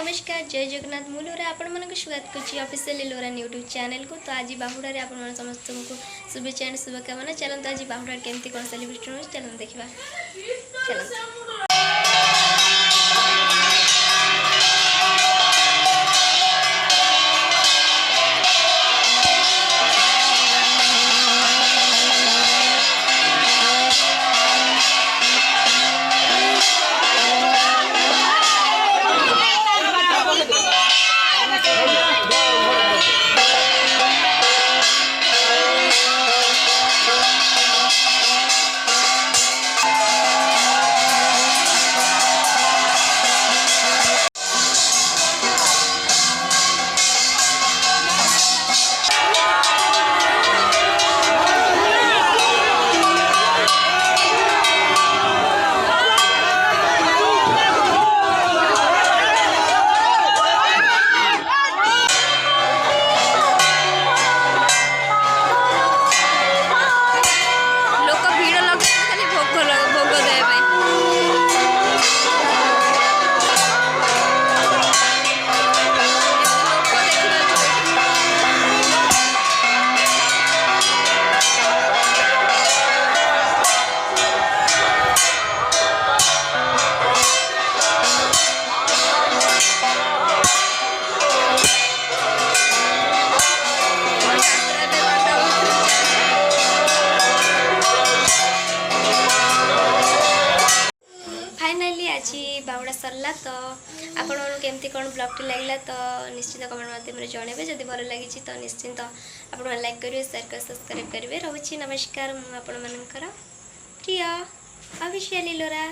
नमस्कार जय जगन्नाथ मु लोरा आपण मन स्वागत कर ऑफिशियल लोरा यूट्यूब चैनल को। तो आज बाहुड़ा आपण समस्त को शुभेच्छा एंड शुभकामना। चलते आज बाहुड़ा केमती कौन सेलिब्रेशन हो चलते देखा। चलते आज बाहुड़ा सरला। तो आपण केमती कौन ब्लॉग टी लगला तो निश्चित कमेंट माध्यम जनइबे। जदि भल लगी तो निश्चिंत आप लाइक करेंगे, शेयर कर सब्सक्राइब करेंगे। रोची नमस्कार। मुझे प्रिय ऑफिशियल लोरा।